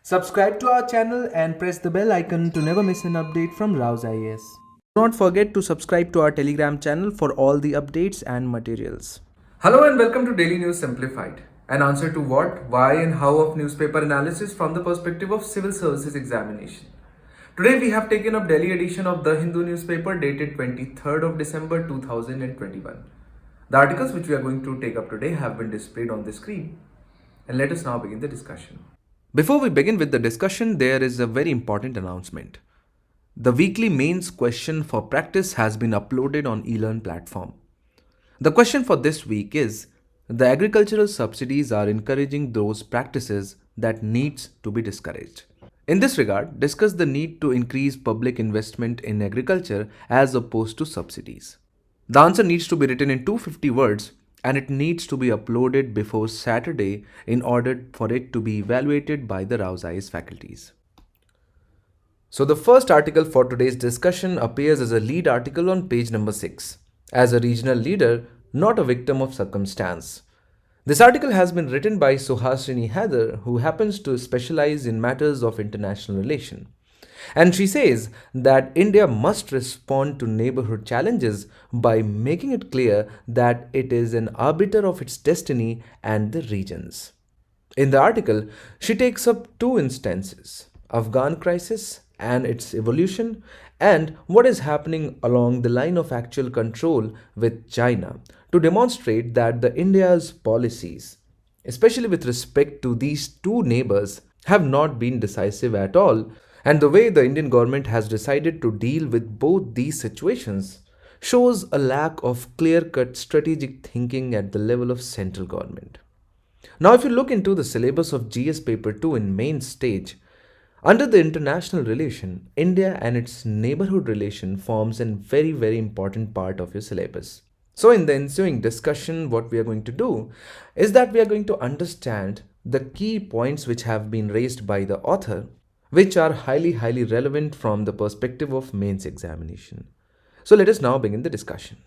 Subscribe to our channel and press the bell icon to never miss an update from RAU'S IAS. Do not forget to subscribe to our Telegram channel for all the updates and materials. Hello and welcome to Daily News Simplified, an answer to what, why, and how of newspaper analysis from the perspective of civil services examination. Today we have taken up Delhi edition of The Hindu newspaper dated 23rd of December 2021. The articles which we are going to take up today have been displayed on the screen. And let us now begin the discussion. Before we begin with the discussion, there is a very important announcement. The weekly mains question for practice has been uploaded on ELEARN platform. The question for this week is, the agricultural subsidies are encouraging those practices that needs to be discouraged. In this regard, discuss the need to increase public investment in agriculture as opposed to subsidies. The answer needs to be written in 250 words and it needs to be uploaded before Saturday in order for it to be evaluated by the RAU'S IAS faculties. So the first article for today's discussion appears as a lead article on page number 6. As a regional leader, not a victim of circumstance. This article has been written by Suhasini Heather, who happens to specialize in matters of international relation. And she says that India must respond to neighborhood challenges by making it clear that it is an arbiter of its destiny and the regions. In the article, she takes up two instances, Afghan crisis and its evolution, and what is happening along the line of actual control with China to demonstrate that the India's policies, especially with respect to these two neighbors, have not been decisive at all, and the way the Indian government has decided to deal with both these situations shows a lack of clear-cut strategic thinking at the level of central government. Now, if you look into the syllabus of GS paper 2 in main stage, under the international relation, India and its neighborhood relation forms a very important part of your syllabus. So in the ensuing discussion, what we are going to do is that we are going to understand the key points which have been raised by the author, which are highly relevant from the perspective of mains examination. So let us now begin the discussion.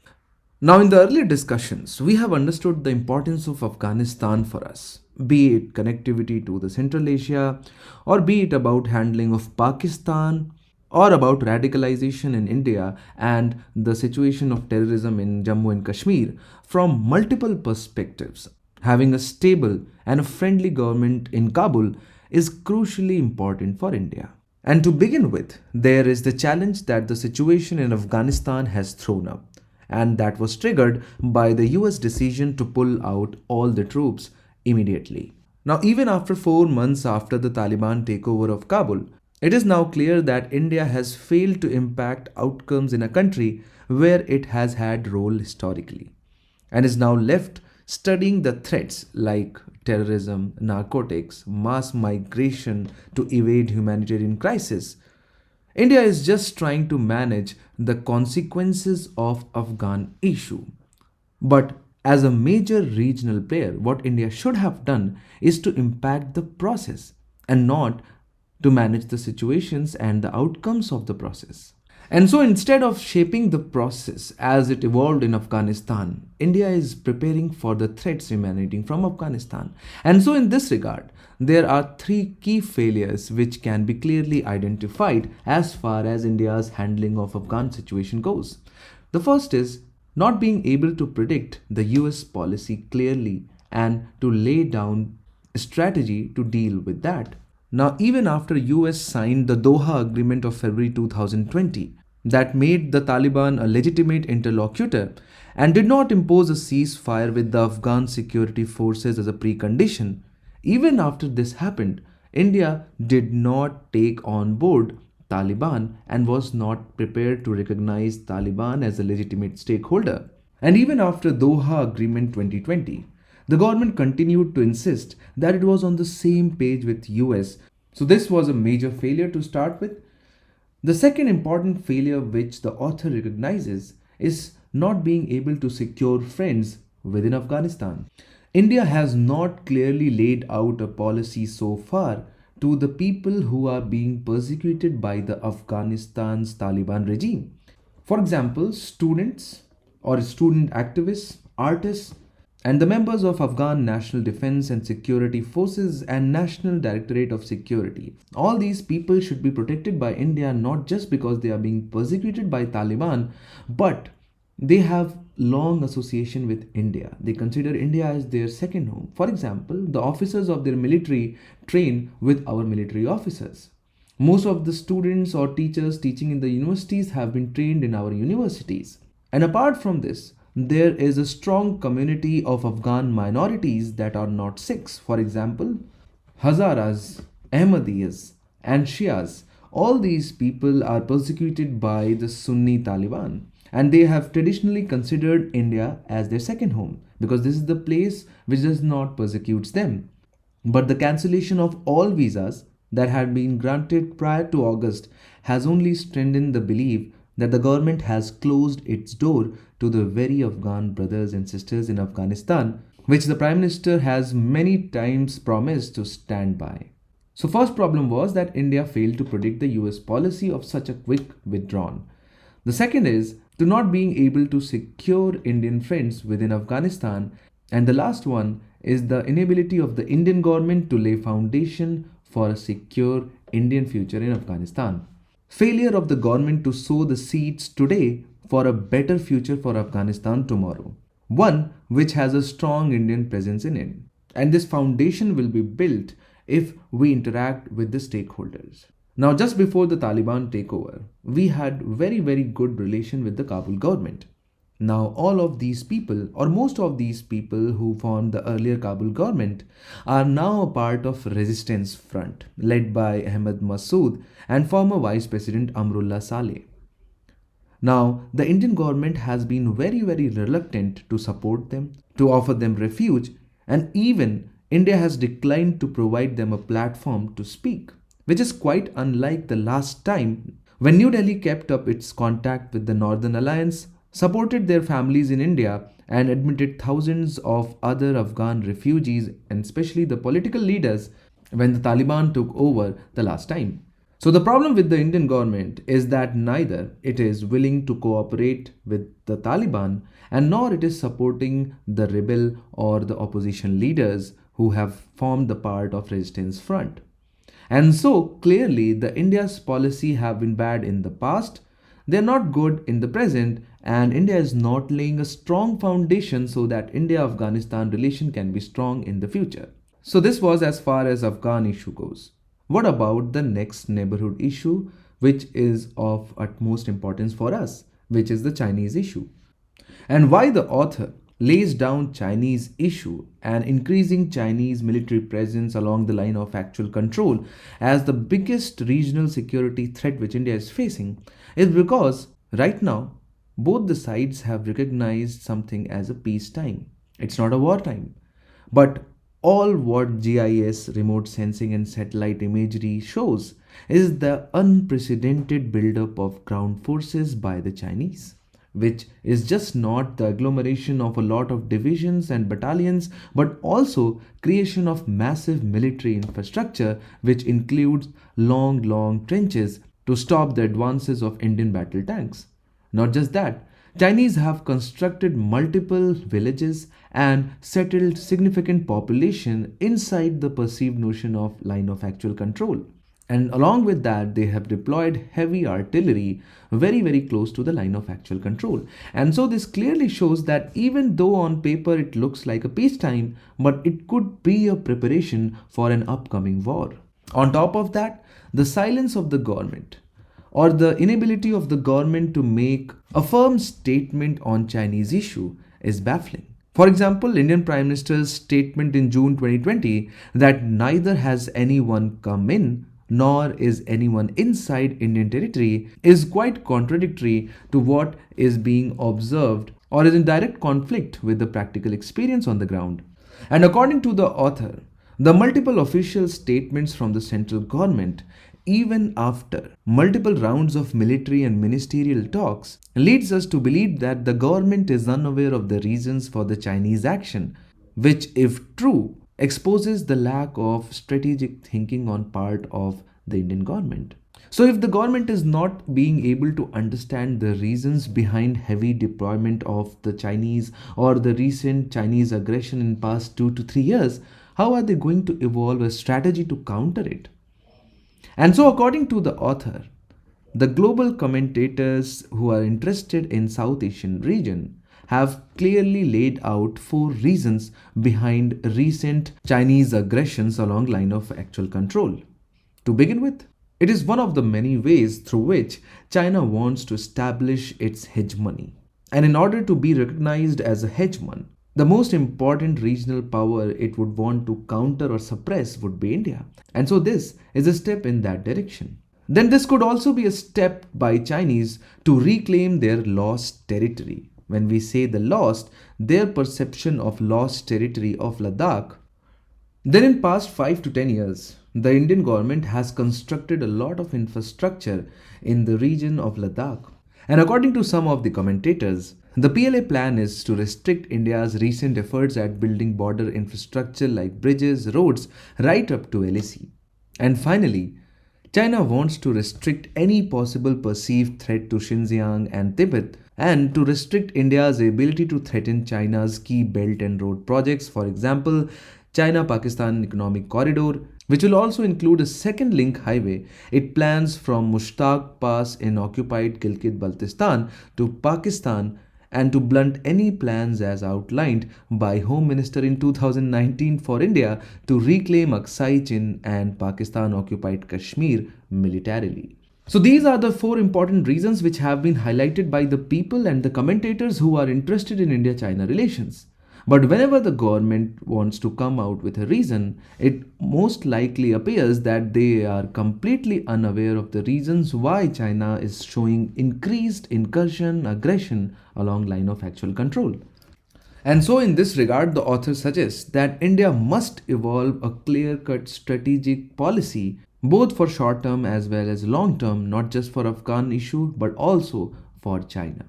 Now in the earlier discussions, we have understood the importance of Afghanistan for us, be it connectivity to the Central Asia, or be it about handling of Pakistan, or about radicalization in India and the situation of terrorism in Jammu and Kashmir from multiple perspectives. Having a stable and a friendly government in Kabul is crucially important for India. And to begin with, there is the challenge that the situation in Afghanistan has thrown up, and that was triggered by the US decision to pull out all the troops immediately. Now, even after 4 months after the Taliban takeover of Kabul, it is now clear that India has failed to impact outcomes in a country where it has had role historically, and is now left studying the threats like terrorism, narcotics, mass migration to evade humanitarian crisis. India is just trying to manage the consequences of Afghan issue. But as a major regional player, what India should have done is to impact the process and not to manage the situations and the outcomes of the process. And so instead of shaping the process as it evolved in Afghanistan, India is preparing for the threats emanating from Afghanistan. And so in this regard, there are three key failures which can be clearly identified as far as India's handling of Afghan situation goes. The first is not being able to predict the US policy clearly and to lay down a strategy to deal with that. Now, even after US signed the Doha Agreement of February 2020 that made the Taliban a legitimate interlocutor and did not impose a ceasefire with the Afghan security forces as a precondition, even after this happened, India did not take on board Taliban and was not prepared to recognize Taliban as a legitimate stakeholder. And even after Doha Agreement 2020, the government continued to insist that it was on the same page with US. So this was a major failure to start with. The second important failure which the author recognizes is not being able to secure friends within Afghanistan. India has not clearly laid out a policy so far to the people who are being persecuted by the Afghanistan's Taliban regime. For example, students or student activists, artists, and the members of Afghan National Defense and Security Forces and National Directorate of Security. All these people should be protected by India not just because they are being persecuted by Taliban, but they have long association with India. They consider India as their second home. For example, the officers of their military train with our military officers. Most of the students or teachers teaching in the universities have been trained in our universities. And apart from this, there is a strong community of Afghan minorities that are not Sikhs. For example, Hazaras, Ahmadiyas, and Shias. All these people are persecuted by the Sunni Taliban, and they have traditionally considered India as their second home because this is the place which does not persecute them. But the cancellation of all visas that had been granted prior to August has only strengthened the belief that the government has closed its door to the very Afghan brothers and sisters in Afghanistan, which the Prime Minister has many times promised to stand by. So, first problem was that India failed to predict the US policy of such a quick withdrawal. The second is to not being able to secure Indian friends within Afghanistan, and the last one is the inability of the Indian government to lay foundation for a secure Indian future in Afghanistan. Failure of the government to sow the seeds today for a better future for Afghanistan tomorrow. One which has a strong Indian presence in it. And this foundation will be built if we interact with the stakeholders. Now, just before the Taliban takeover, we had very good relation with the Kabul government. Now, all of these people, or most of these people who formed the earlier Kabul government, are now a part of resistance front led by Ahmed Massoud and former Vice President Amrullah Saleh. Now, the Indian government has been very reluctant to support them, to offer them refuge, and even India has declined to provide them a platform to speak, which is quite unlike the last time when New Delhi kept up its contact with the Northern Alliance, supported their families in India, and admitted thousands of other Afghan refugees and especially the political leaders when the Taliban took over the last time. So the problem with the Indian government is that neither it is willing to cooperate with the Taliban and nor it is supporting the rebel or the opposition leaders who have formed the part of resistance front. And so clearly the India's policy have been bad in the past, they're not good in the present, and India is not laying a strong foundation so that India-Afghanistan relation can be strong in the future. So this was as far as Afghan issue goes. What about the next neighborhood issue, which is of utmost importance for us, which is the Chinese issue? And why the author lays down Chinese issue and increasing Chinese military presence along the line of actual control as the biggest regional security threat which India is facing is because right now both the sides have recognized something as a peacetime. It's not a wartime. But all what GIS, remote sensing, and satellite imagery shows is the unprecedented buildup of ground forces by the Chinese, which is just not the agglomeration of a lot of divisions and battalions, but also creation of massive military infrastructure, which includes long trenches to stop the advances of Indian battle tanks. Not just that, Chinese have constructed multiple villages and settled significant population inside the perceived notion of line of actual control. And along with that, they have deployed heavy artillery very close to the line of actual control. And so this clearly shows that even though on paper it looks like a peacetime, but it could be a preparation for an upcoming war. On top of that, the silence of the government or the inability of the government to make a firm statement on Chinese issue is baffling. For example, Indian Prime Minister's statement in June 2020 that neither has anyone come in nor is anyone inside Indian territory is quite contradictory to what is being observed or is in direct conflict with the practical experience on the ground. And according to the author, the multiple official statements from the central government, even after multiple rounds of military and ministerial talks, leads us to believe that the government is unaware of the reasons for the Chinese action, which, if true, exposes the lack of strategic thinking on part of the Indian government. So, if the government is not being able to understand the reasons behind heavy deployment of the Chinese or the recent Chinese aggression in past 2 to 3 years, how are they going to evolve a strategy to counter it? And so, according to the author, the global commentators who are interested in South Asian region have clearly laid out 4 reasons behind recent Chinese aggressions along line of actual control. To begin with, it is one of the many ways through which China wants to establish its hegemony. And in order to be recognized as a hegemon, the most important regional power it would want to counter or suppress would be India. And so this is a step in that direction. Then this could also be a step by Chinese to reclaim their lost territory. When we say the lost, their perception of lost territory of Ladakh. Then in past 5 to 10 years, the Indian government has constructed a lot of infrastructure in the region of Ladakh. And according to some of the commentators, the PLA plan is to restrict India's recent efforts at building border infrastructure like bridges, roads, right up to LAC. And finally, China wants to restrict any possible perceived threat to Xinjiang and Tibet and to restrict India's ability to threaten China's key belt and road projects, for example, China-Pakistan Economic Corridor, which will also include a second link highway it plans from Mushtaq Pass in occupied Gilgit-Baltistan to Pakistan, and to blunt any plans as outlined by Home Minister in 2019 for India to reclaim Aksai Chin and Pakistan occupied Kashmir militarily. So these are the 4 important reasons which have been highlighted by the people and the commentators who are interested in India-China relations. But whenever the government wants to come out with a reason, it most likely appears that they are completely unaware of the reasons why China is showing increased incursion, aggression along line of actual control. And so in this regard, the author suggests that India must evolve a clear-cut strategic policy both for short-term as well as long-term, not just for Afghan issue but also for China.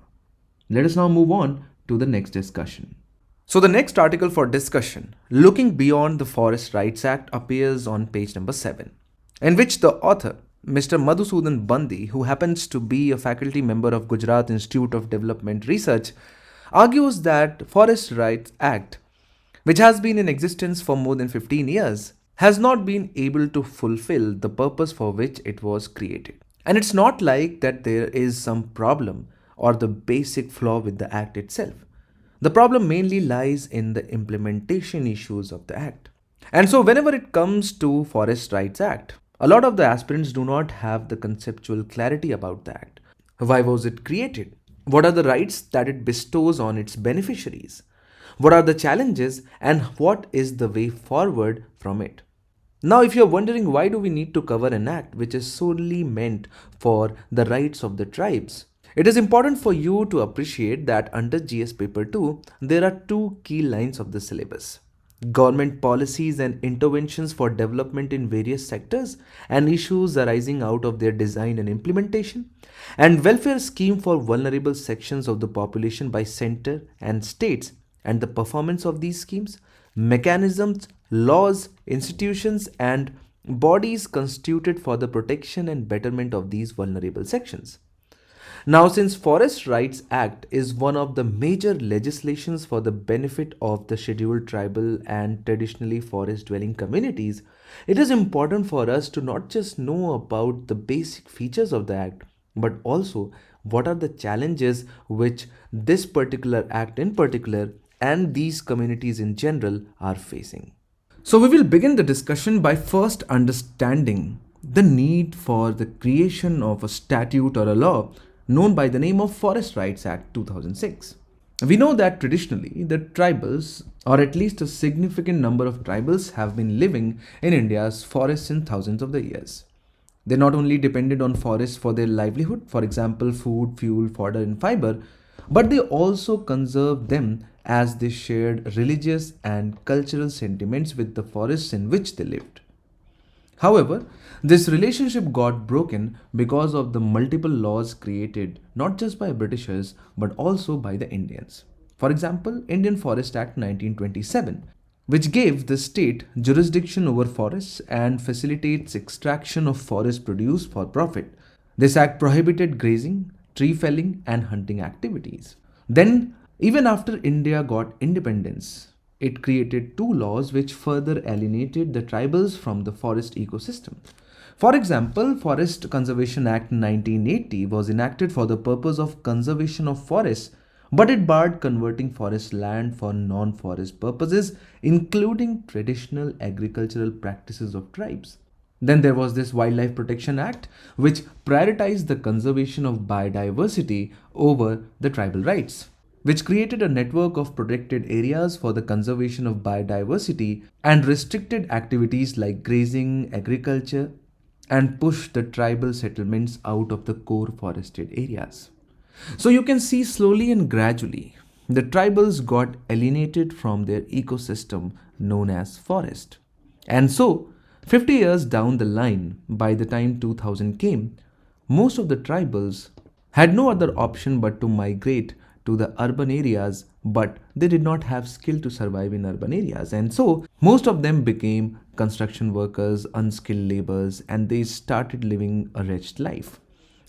Let us now move on to the next discussion. So the next article for discussion, Looking Beyond the Forest Rights Act, appears on page number 7, in which the author, Mr. Madhusudan Bandi, who happens to be a faculty member of Gujarat Institute of Development Research, argues that Forest Rights Act, which has been in existence for more than 15 years, has not been able to fulfill the purpose for which it was created. And it's not like that there is some problem or the basic flaw with the act itself. The problem mainly lies in the implementation issues of the Act. And so whenever it comes to Forest Rights Act, a lot of the aspirants do not have the conceptual clarity about the Act. Why was it created? What are the rights that it bestows on its beneficiaries? What are the challenges and what is the way forward from it? Now, if you're wondering why do we need to cover an Act which is solely meant for the rights of the tribes, it is important for you to appreciate that under GS Paper 2, there are 2 key lines of the syllabus: government policies and interventions for development in various sectors and issues arising out of their design and implementation, and welfare scheme for vulnerable sections of the population by center and states, and the performance of these schemes, mechanisms, laws, institutions, and bodies constituted for the protection and betterment of these vulnerable sections. Now, since Forest Rights Act is one of the major legislations for the benefit of the scheduled tribal and traditionally forest dwelling communities, it is important for us to not just know about the basic features of the Act, but also what are the challenges which this particular Act in particular and these communities in general are facing. So we will begin the discussion by first understanding the need for the creation of a statute or a law known by the name of Forest Rights Act 2006. We know that traditionally the tribals, or at least a significant number of tribals, have been living in India's forests in thousands of the years. They not only depended on forests for their livelihood, for example food, fuel, fodder and fiber, but they also conserved them as they shared religious and cultural sentiments with the forests in which they lived. However, this relationship got broken because of the multiple laws created not just by Britishers but also by the Indians. For example, Indian Forest Act 1927, which gave the state jurisdiction over forests and facilitates extraction of forest produce for profit. This act prohibited grazing, tree felling, and hunting activities. Then, even after India got independence, it created two laws which further alienated the tribals from the forest ecosystem. For example, Forest Conservation Act 1980 was enacted for the purpose of conservation of forests, but it barred converting forest land for non-forest purposes, including traditional agricultural practices of tribes. Then there was this Wildlife Protection Act, which prioritized the conservation of biodiversity over the tribal rights, which created a network of protected areas for the conservation of biodiversity and restricted activities like grazing, agriculture, and pushed the tribal settlements out of the core forested areas. So you can see slowly and gradually the tribals got alienated from their ecosystem known as forest. And so 50 years down the line, by the time 2000 came, most of the tribals had no other option but to migrate to the urban areas, but they did not have skill to survive in urban areas. And so most of them became construction workers, unskilled laborers, and they started living a wretched life.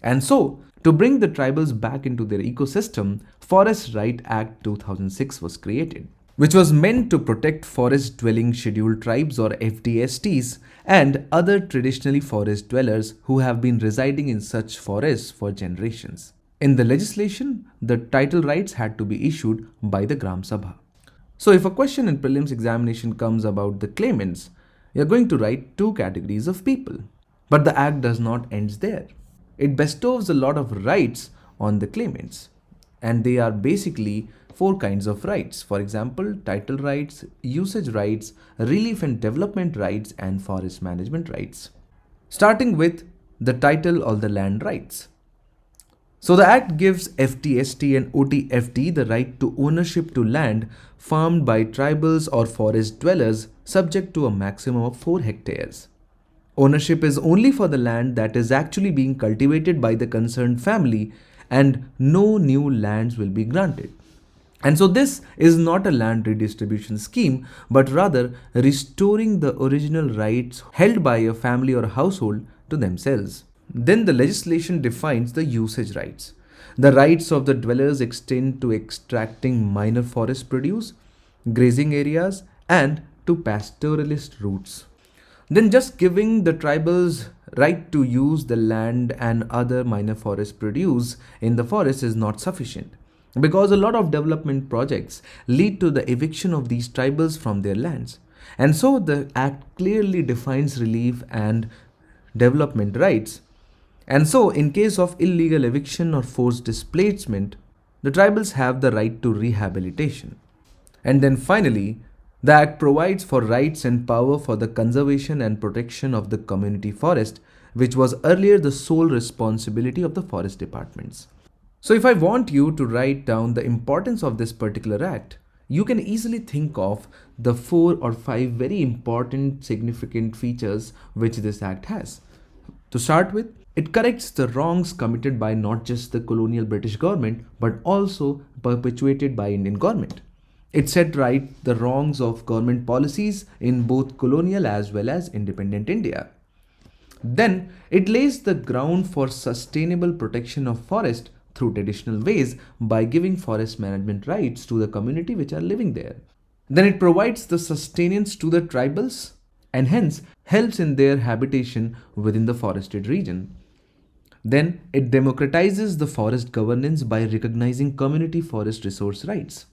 And so, to bring the tribals back into their ecosystem, Forest Right Act 2006 was created, which was meant to protect forest dwelling scheduled tribes or FDSTs and other traditionally forest dwellers who have been residing in such forests for generations. In the legislation, the title rights had to be issued by the Gram Sabha. So if a question in prelims examination comes about the claimants, you're going to write two categories of people. But the act does not end there. It bestows a lot of rights on the claimants. And they are basically four kinds of rights. For example, title rights, usage rights, relief and development rights, and forest management rights. Starting with the title or the land rights. So the Act gives FTST and OTFT the right to ownership to land farmed by tribals or forest dwellers subject to a maximum of 4 hectares. Ownership is only for the land that is actually being cultivated by the concerned family, and no new lands will be granted. And so this is not a land redistribution scheme, but rather restoring the original rights held by a family or household to themselves. Then the legislation defines the usage rights. The rights of the dwellers extend to extracting minor forest produce, grazing areas, and to pastoralist routes. Then just giving the tribals right to use the land and other minor forest produce in the forest is not sufficient, because a lot of development projects lead to the eviction of these tribals from their lands. And so the Act clearly defines relief and development rights. And so, in case of illegal eviction or forced displacement, the tribals have the right to rehabilitation. And then finally, the Act provides for rights and power for the conservation and protection of the community forest, which was earlier the sole responsibility of the forest departments. So if I want you to write down the importance of this particular act, you can easily think of the 4 or 5 very important significant features which this act has. To start with, it corrects the wrongs committed by not just the colonial British government but also perpetuated by Indian government. It set right the wrongs of government policies in both colonial as well as independent India. Then it lays the ground for sustainable protection of forest through traditional ways by giving forest management rights to the community which are living there. Then it provides the sustenance to the tribals and hence helps in their habitation within the forested region. Then it democratizes the forest governance by recognizing community forest resource rights.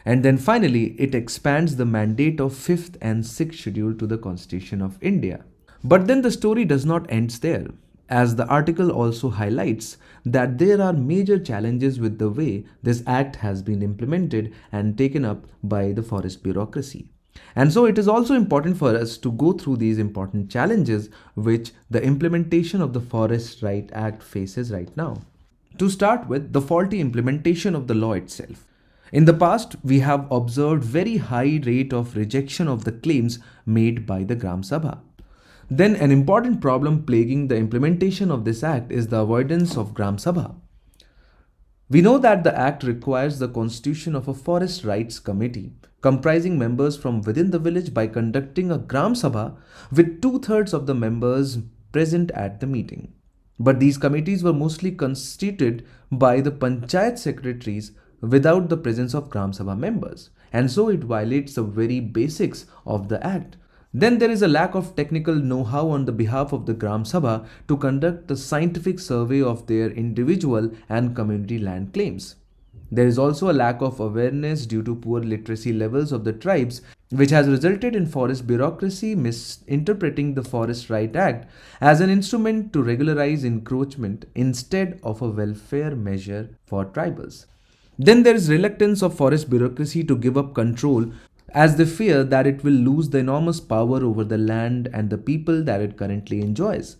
And then finally, it expands the mandate of 5th and 6th schedule to the Constitution of India. But then the story does not end there, as the article also highlights that there are major challenges with the way this act has been implemented and taken up by the forest bureaucracy. And so it is also important for us to go through these important challenges which the implementation of the Forest Right Act faces right now. To start with, the faulty implementation of the law itself. In the past, we have observed very high rate of rejection of the claims made by the Gram Sabha. Then an important problem plaguing the implementation of this act is the avoidance of Gram Sabha. We know that the Act requires the constitution of a Forest Rights Committee comprising members from within the village by conducting a Gram Sabha with two-thirds of the members present at the meeting. But these committees were mostly constituted by the Panchayat secretaries without the presence of Gram Sabha members, and so it violates the very basics of the Act. Then there is a lack of technical know-how on the behalf of the Gram Sabha to conduct the scientific survey of their individual and community land claims. There is also a lack of awareness due to poor literacy levels of the tribes, which has resulted in forest bureaucracy misinterpreting the Forest Right Act as an instrument to regularize encroachment instead of a welfare measure for tribals. Then there is reluctance of forest bureaucracy to give up control as they fear that it will lose the enormous power over the land and the people that it currently enjoys.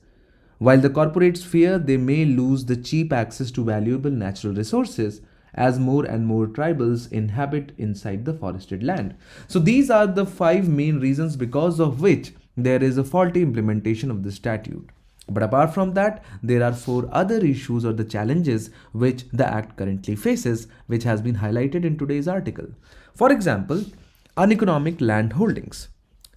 While the corporates fear they may lose the cheap access to valuable natural resources as more and more tribals inhabit inside the forested land. So these are the five main reasons because of which there is a faulty implementation of the statute. But apart from that, there are four other issues or the challenges which the Act currently faces, which has been highlighted in today's article. For example, uneconomic land holdings.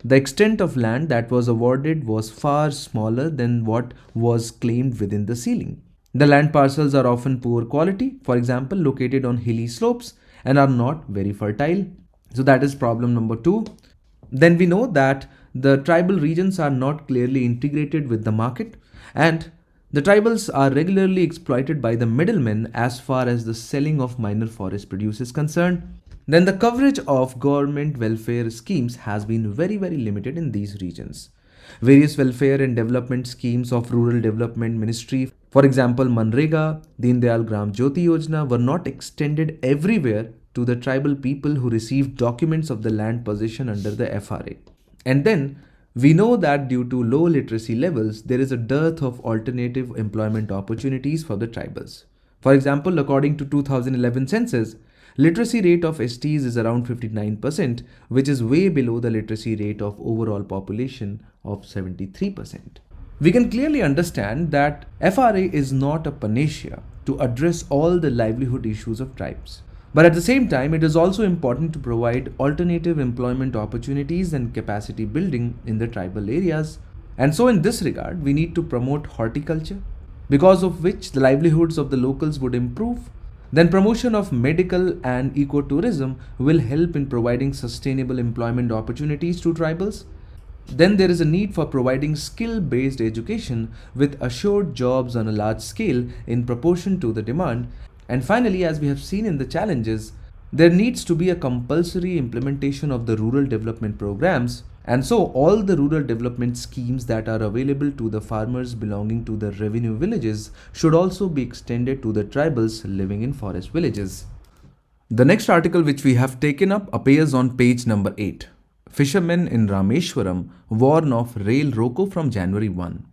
The extent of land that was awarded was far smaller than what was claimed within the ceiling. The land parcels are often poor quality, for example, located on hilly slopes and are not very fertile. So that is problem number two. Then we know that the tribal regions are not clearly integrated with the market, and the tribals are regularly exploited by the middlemen as far as the selling of minor forest produce is concerned. Then the coverage of government welfare schemes has been very limited in these regions. Various welfare and development schemes of Rural Development Ministry, for example Manrega, Deen Dayal Gram Jyoti Yojana, were not extended everywhere to the tribal people who received documents of the land possession under the FRA. And then we know that due to low literacy levels, there is a dearth of alternative employment opportunities for the tribals. For example, according to 2011 census, literacy rate of STs is around 59%, which is way below the literacy rate of overall population of 73%. We can clearly understand that FRA is not a panacea to address all the livelihood issues of tribes. But at the same time, it is also important to provide alternative employment opportunities and capacity building in the tribal areas. And so in this regard, we need to promote horticulture, because of which the livelihoods of the locals would improve. Then promotion of medical and ecotourism will help in providing sustainable employment opportunities to tribals. Then there is a need for providing skill-based education with assured jobs on a large scale in proportion to the demand. And finally, as we have seen in the challenges, there needs to be a compulsory implementation of the rural development programs. And so all the rural development schemes that are available to the farmers belonging to the revenue villages should also be extended to the tribals living in forest villages. The next article which we have taken up appears on page number 8. Fishermen in Rameswaram warn of rail roko from January 1.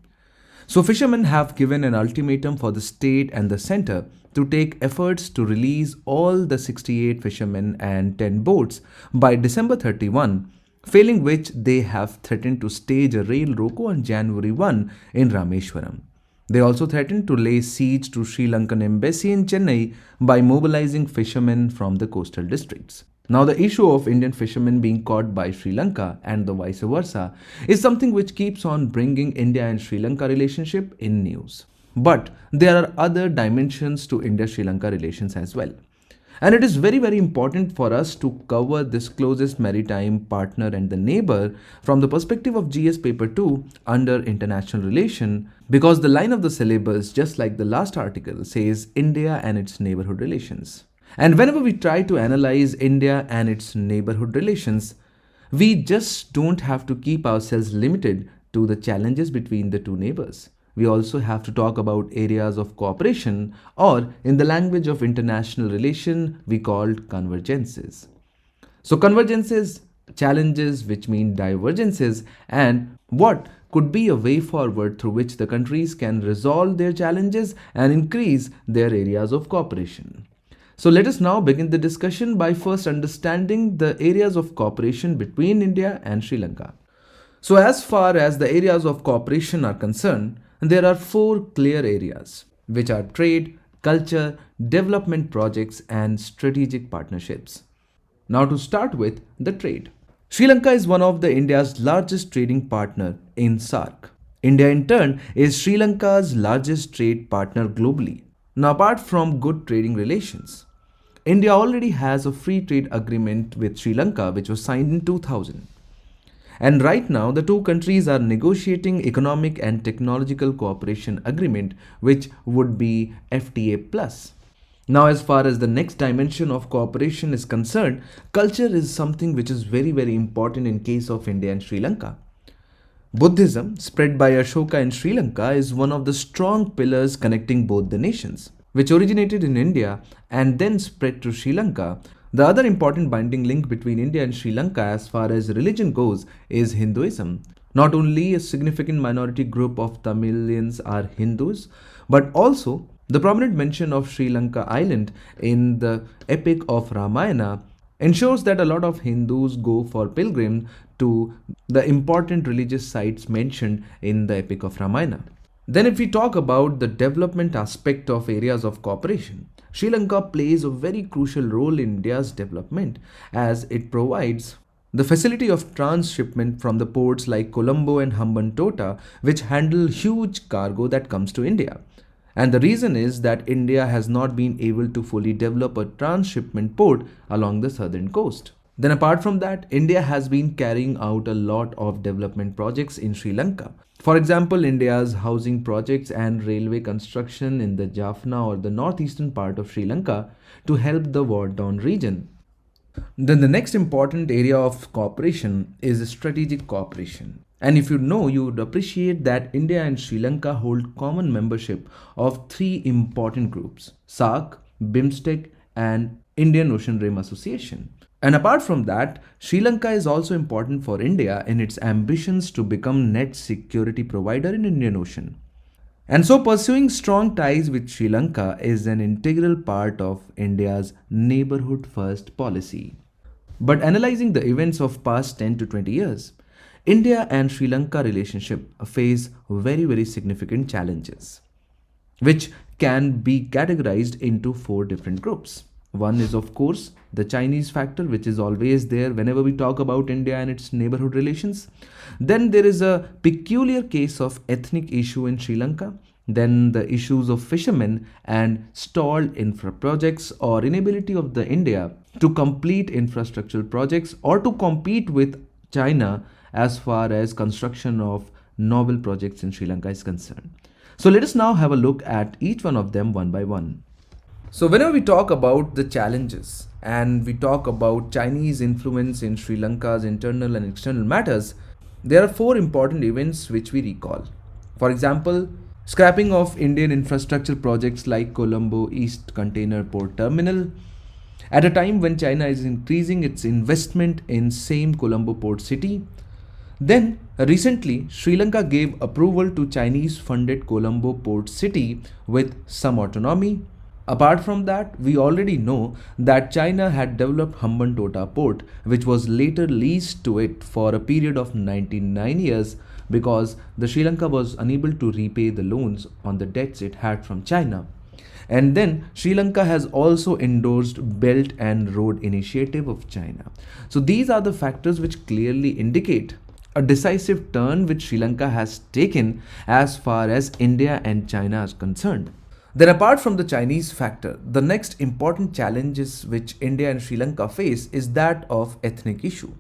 So fishermen have given an ultimatum for the state and the center to take efforts to release all the 68 fishermen and 10 boats by December 31, failing which they have threatened to stage a rail roko on January 1 in Rameswaram. They also threatened to lay siege to Sri Lankan embassy in Chennai by mobilizing fishermen from the coastal districts. Now the issue of Indian fishermen being caught by Sri Lanka and the vice versa is something which keeps on bringing India and Sri Lanka relationship in news. But there are other dimensions to India-Sri Lanka relations as well. And it is very important for us to cover this closest maritime partner and the neighbor from the perspective of GS paper 2 under international relation, because the line of the syllabus, just like the last article, says India and its neighborhood relations. And whenever we try to analyze India and its neighborhood relations, we just don't have to keep ourselves limited to the challenges between the two neighbors. We also have to talk about areas of cooperation, or in the language of international relation, we called convergences. So convergences, challenges which mean divergences, and what could be a way forward through which the countries can resolve their challenges and increase their areas of cooperation. So let us now begin the discussion by first understanding the areas of cooperation between India and Sri Lanka. So as far as the areas of cooperation are concerned, there are four clear areas, which are trade, culture, development projects, and strategic partnerships. Now, to start with the trade. Sri Lanka is one of the India's largest trading partner in SAARC. India in turn is Sri Lanka's largest trade partner globally. Now, apart from good trading relations, India already has a free trade agreement with Sri Lanka which was signed in 2000. And right now, the two countries are negotiating economic and technological cooperation agreement, which would be FTA plus. Now, as far as the next dimension of cooperation is concerned, culture is something which is very, very important in case of India and Sri Lanka. Buddhism, spread by Ashoka in Sri Lanka, is one of the strong pillars connecting both the nations, which originated in India and then spread to Sri Lanka. The other important binding link between India and Sri Lanka as far as religion goes is Hinduism. Not only a significant minority group of Tamilians are Hindus, but also the prominent mention of Sri Lanka island in the epic of Ramayana ensures that a lot of Hindus go for pilgrim to the important religious sites mentioned in the epic of Ramayana. Then if we talk about the development aspect of areas of cooperation, Sri Lanka plays a very crucial role in India's development as it provides the facility of transshipment from the ports like Colombo and Hambantota, which handle huge cargo that comes to India. And the reason is that India has not been able to fully develop a transshipment port along the southern coast. Then apart from that, India has been carrying out a lot of development projects in Sri Lanka. For example, India's housing projects and railway construction in the Jaffna or the northeastern part of Sri Lanka to help the war-torn region. Then the next important area of cooperation is strategic cooperation. And if you know, you would appreciate that India and Sri Lanka hold common membership of three important groups: SAARC, BIMSTEC, and Indian Ocean Rim Association. And apart from that, Sri Lanka is also important for India in its ambitions to become net security provider in Indian Ocean. And so pursuing strong ties with Sri Lanka is an integral part of India's neighborhood first policy. But analyzing the events of past 10 to 20 years, India and Sri Lanka relationship face very significant challenges, which can be categorized into four different groups. One is, of course, the Chinese factor, which is always there whenever we talk about India and its neighborhood relations. Then there is a peculiar case of ethnic issue in Sri Lanka. Then the issues of fishermen and stalled infra projects or inability of the India to complete infrastructural projects or to compete with China as far as construction of novel projects in Sri Lanka is concerned. So let us now have a look at each one of them one by one. So whenever we talk about the challenges and we talk about Chinese influence in Sri Lanka's internal and external matters, there are four important events which we recall. For example, scrapping of Indian infrastructure projects like Colombo East Container Port Terminal at a time when China is increasing its investment in same Colombo port city. Then recently, Sri Lanka gave approval to Chinese funded Colombo port city with some autonomy. Apart from that, we already know that China had developed Hambantota port, which was later leased to it for a period of 99 years because the Sri Lanka was unable to repay the loans on the debts it had from China. And then Sri Lanka has also endorsed Belt and Road Initiative of China. So these are the factors which clearly indicate a decisive turn which Sri Lanka has taken as far as India and China is concerned. Then apart from the Chinese factor, the next important challenges which India and Sri Lanka face is that of ethnic issue.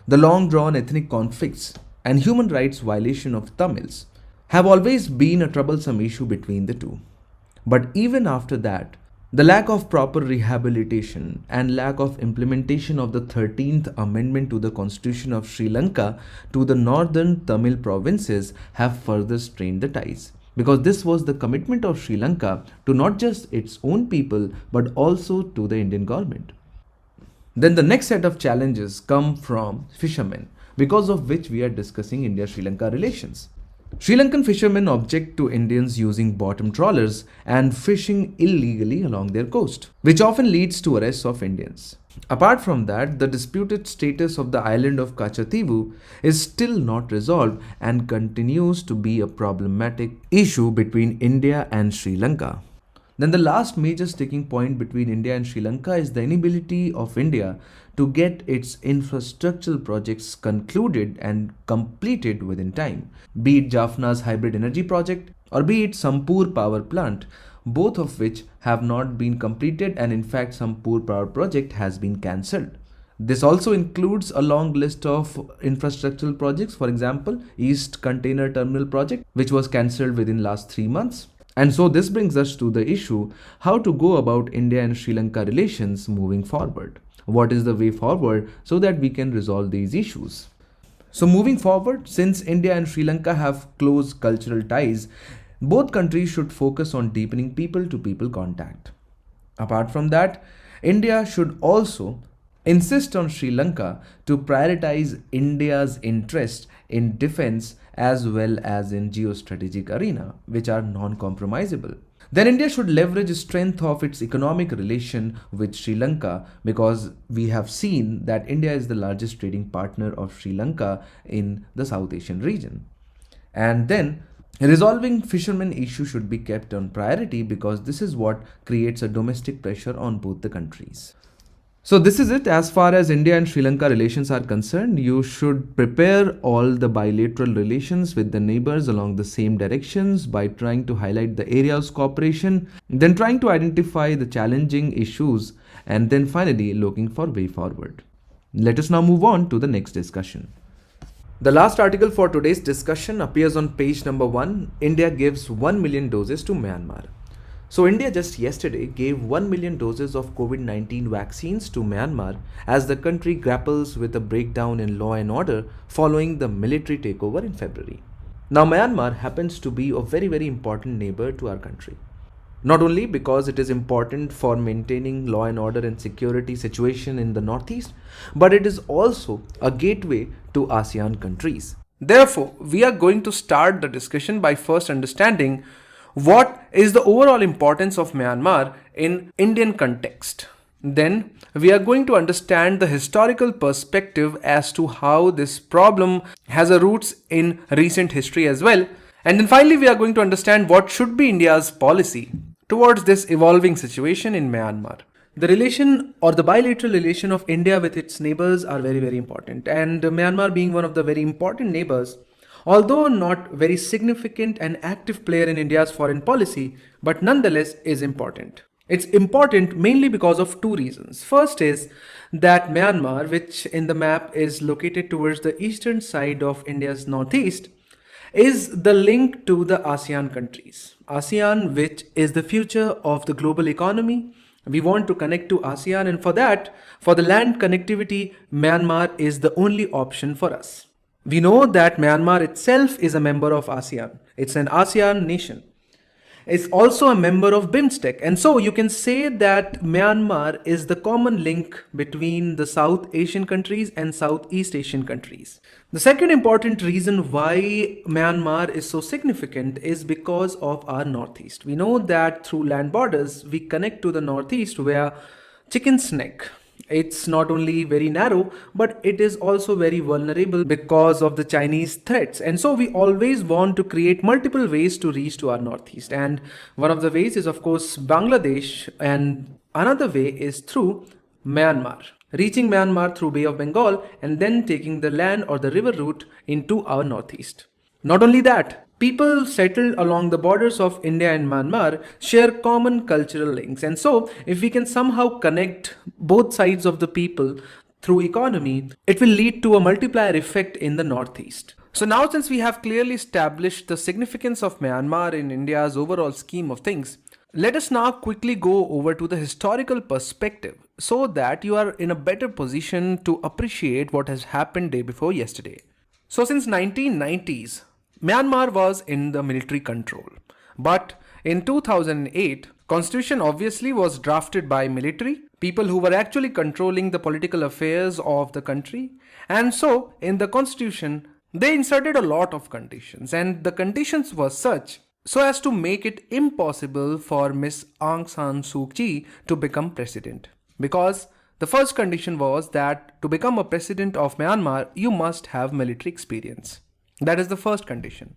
The long drawn ethnic conflicts and human rights violation of Tamils have always been a troublesome issue between the two. But even after that, the lack of proper rehabilitation and lack of implementation of the 13th Amendment to the Constitution of Sri Lanka to the northern Tamil provinces have further strained the ties. Because this was the commitment of Sri Lanka to not just its own people but also to the Indian government. Then the next set of challenges come from fishermen, because of which we are discussing India-Sri Lanka relations. Sri Lankan fishermen object to Indians using bottom trawlers and fishing illegally along their coast, which often leads to arrests of Indians. Apart from that, the disputed status of the island of Kachativu is still not resolved and continues to be a problematic issue between India and Sri Lanka. Then the last major sticking point between India and Sri Lanka is the inability of India to get its infrastructural projects concluded and completed within time. Be it Jaffna's hybrid energy project or be it Sampur power plant, both of which have not been completed, and in fact Sampur power project has been cancelled. This also includes a long list of infrastructural projects, for example, East Container Terminal project, which was cancelled within last 3 months. And so this brings us to the issue how to go about India and Sri Lanka relations moving forward. What is the way forward so that we can resolve these issues? So moving forward, since India and Sri Lanka have close cultural ties, both countries should focus on deepening people to people contact. Apart from that, India should also insist on Sri Lanka to prioritize India's interest in defense as well as in geostrategic arena, which are non-compromisable. Then India should leverage the strength of its economic relation with Sri Lanka, because we have seen that India is the largest trading partner of Sri Lanka in the South Asian region. And then resolving fishermen issue should be kept on priority, because this is what creates a domestic pressure on both the countries. So this is it as far as India and Sri Lanka relations are concerned. You should prepare all the bilateral relations with the neighbors along the same directions by trying to highlight the areas of cooperation, then trying to identify the challenging issues, and then finally looking for way forward. Let us now move on to the next discussion. The last article for today's discussion appears on page number 1. India gives 1 million doses to Myanmar. So India just yesterday gave 1 million doses of COVID-19 vaccines to Myanmar as the country grapples with a breakdown in law and order following the military takeover in February. Now Myanmar happens to be a very important neighbor to our country. Not only because it is important for maintaining law and order and security situation in the northeast, but it is also a gateway to ASEAN countries. Therefore, we are going to start the discussion by first understanding what is the overall importance of Myanmar in Indian context. Then we are going to understand the historical perspective as to how this problem has a roots in recent history as well. And then finally we are going to understand what should be India's policy towards this evolving situation in Myanmar. The relation or the bilateral relation of India with its neighbors are very important, and Myanmar being one of the very important neighbors, although not very significant and active player in India's foreign policy, but nonetheless is important. It's important mainly because of two reasons. First is that Myanmar, which in the map is located towards the eastern side of India's northeast, is the link to the ASEAN countries. ASEAN, which is the future of the global economy. We want to connect to ASEAN, and for that, for the land connectivity, Myanmar is the only option for us. We know that Myanmar itself is a member of ASEAN. It's an ASEAN nation. It's also a member of BIMSTEC. And so you can say that Myanmar is the common link between the South Asian countries and Southeast Asian countries. The second important reason why Myanmar is so significant is because of our northeast. We know that through land borders, we connect to the northeast via Chicken's Neck. It's not only very narrow, but it is also very vulnerable because of the Chinese threats. And so we always want to create multiple ways to reach to our northeast. And one of the ways is, of course, Bangladesh, and another way is through Myanmar. Reaching Myanmar through Bay of Bengal and then taking the land or the river route into our northeast. Not only that, people settled along the borders of India and Myanmar share common cultural links. And so, if we can somehow connect both sides of the people through economy, it will lead to a multiplier effect in the northeast. So now, since we have clearly established the significance of Myanmar in India's overall scheme of things, let us now quickly go over to the historical perspective so that you are in a better position to appreciate what has happened day before yesterday. So since 1990s, Myanmar was in the military control. But in 2008, constitution obviously was drafted by military, people who were actually controlling the political affairs of the country. And so in the constitution, they inserted a lot of conditions, and the conditions were such so as to make it impossible for Miss Aung San Suu Kyi to become president. Because the first condition was that to become a president of Myanmar, you must have military experience. That is the first condition.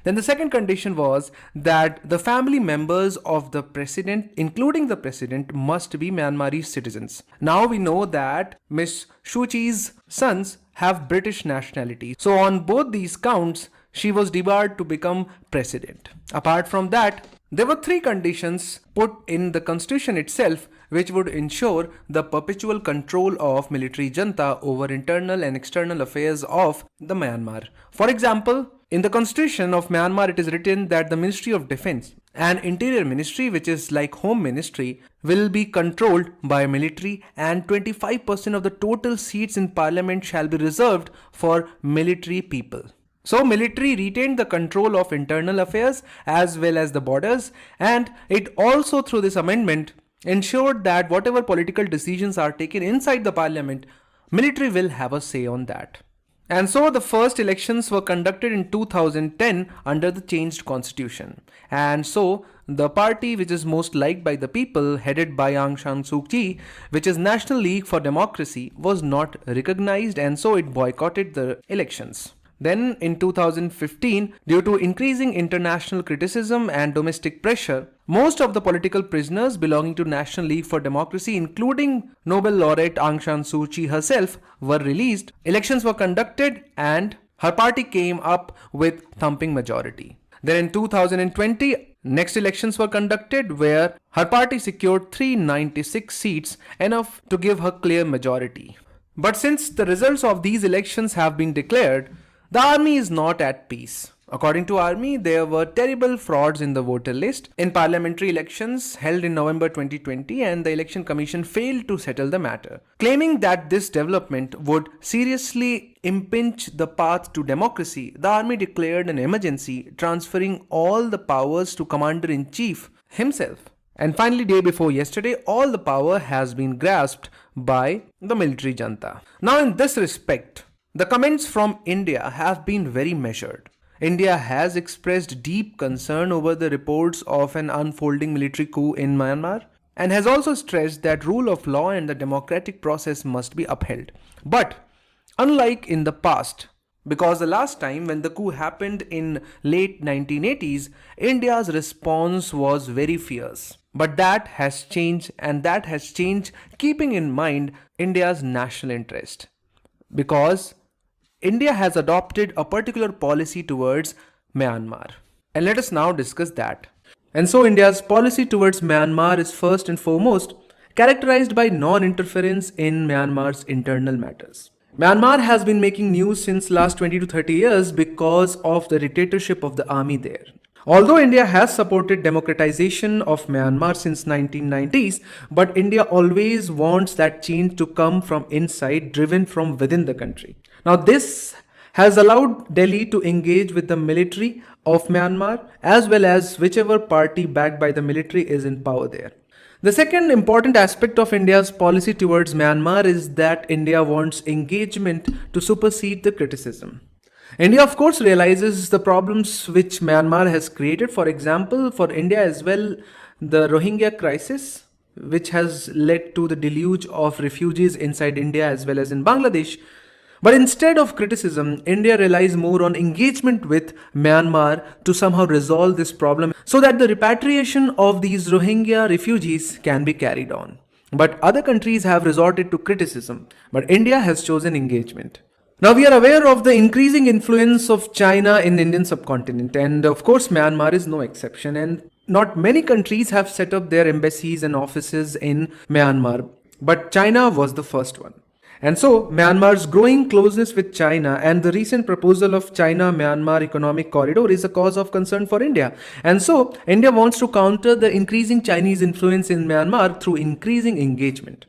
Then the second condition was that the family members of the president, including the president, must be Myanmarese citizens. Now we know that Miss Suu Kyi's sons have British nationality. So on both these counts, she was debarred to become president. Apart from that, there were three conditions put in the constitution itself which would ensure the perpetual control of military junta over internal and external affairs of the Myanmar. For example, in the constitution of Myanmar, it is written that the Ministry of Defense and Interior Ministry, which is like Home Ministry, will be controlled by military, and 25% of the total seats in parliament shall be reserved for military people. So military retained the control of internal affairs as well as the borders, and it also through this amendment ensured that whatever political decisions are taken inside the parliament, military will have a say on that. And so the first elections were conducted in 2010 under the changed constitution. And so the party which is most liked by the people, headed by Aung San Suu Kyi, which is National League for Democracy, was not recognized, and so it boycotted the elections. Then in 2015, due to increasing international criticism and domestic pressure, most of the political prisoners belonging to National League for Democracy, including Nobel laureate Aung San Suu Kyi herself, were released. Elections were conducted and her party came up with thumping majority. Then in 2020, next elections were conducted where her party secured 396 seats, enough to give her clear majority. But since the results of these elections have been declared, the army is not at peace. According to army, there were terrible frauds in the voter list in parliamentary elections held in November 2020, and the election commission failed to settle the matter. Claiming that this development would seriously impinge the path to democracy, the army declared an emergency, transferring all the powers to Commander-in-Chief himself. And finally, day before yesterday, all the power has been grasped by the military junta. Now in this respect, the comments from India have been very measured. India has expressed deep concern over the reports of an unfolding military coup in Myanmar and has also stressed that rule of law and the democratic process must be upheld. But unlike in the past, because the last time when the coup happened in late 1980s, India's response was very fierce. But that has changed, and that has changed keeping in mind India's national interest. Because India has adopted a particular policy towards Myanmar. And let us now discuss that. And so India's policy towards Myanmar is first and foremost characterized by non-interference in Myanmar's internal matters. Myanmar has been making news since last 20 to 30 years because of the dictatorship of the army there. Although India has supported democratization of Myanmar since 1990s, but India always wants that change to come from inside, driven from within the country. Now this has allowed Delhi to engage with the military of Myanmar as well as whichever party backed by the military is in power there. The second important aspect of India's policy towards Myanmar is that India wants engagement to supersede the criticism. India of course realizes the problems which Myanmar has created. For example, for India as well, the Rohingya crisis, which has led to the deluge of refugees inside India as well as in Bangladesh. But instead of criticism, India relies more on engagement with Myanmar to somehow resolve this problem so that the repatriation of these Rohingya refugees can be carried on. But other countries have resorted to criticism, but India has chosen engagement. Now we are aware of the increasing influence of China in the Indian subcontinent, and of course Myanmar is no exception, and not many countries have set up their embassies and offices in Myanmar, but China was the first one. And so Myanmar's growing closeness with China and the recent proposal of China-Myanmar economic corridor is a cause of concern for India. And so India wants to counter the increasing Chinese influence in Myanmar through increasing engagement.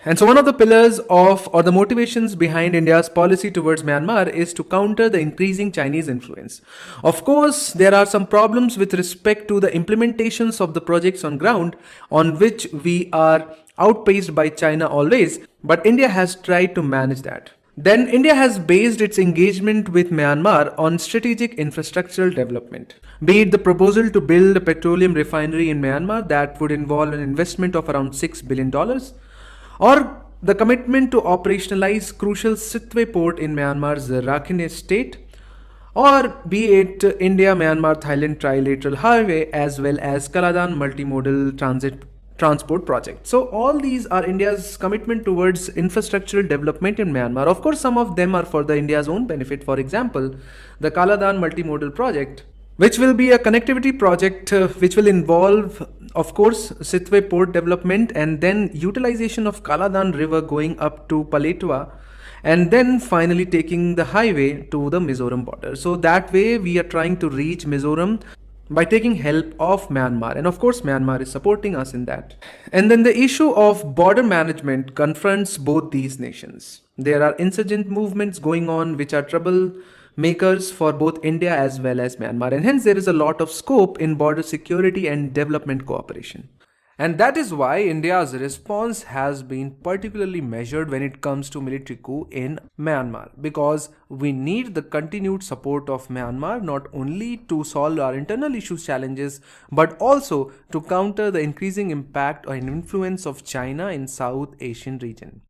And so one of the pillars of or the motivations behind India's policy towards Myanmar is to counter the increasing Chinese influence. Of course, there are some problems with respect to the implementations of the projects on ground on which we are outpaced by China always, but India has tried to manage that. Then India has based its engagement with Myanmar on strategic infrastructural development, be it the proposal to build a petroleum refinery in Myanmar that would involve an investment of around $6 billion, or the commitment to operationalize crucial Sitwe port in Myanmar's Rakhine state, or be it India-Myanmar Thailand trilateral highway as well as Kaladan multimodal transport project. So all these are India's commitment towards infrastructural development in Myanmar. Of course, some of them are for the India's own benefit. For example, the Kaladan multimodal project, which will be a connectivity project which will involve, of course, Sitwe port development and then utilization of Kaladan river going up to Paletwa and then finally taking the highway to the Mizoram border. So that way we are trying to reach Mizoram by taking help of Myanmar, and of course Myanmar is supporting us in that. And then the issue of border management confronts both these nations. There are insurgent movements going on which are troublemakers for both India as well as Myanmar, and hence there is a lot of scope in border security and development cooperation. And that is why India's response has been particularly measured when it comes to military coup in Myanmar, because we need the continued support of Myanmar not only to solve our internal issues challenges but also to counter the increasing impact or influence of China in South Asian region.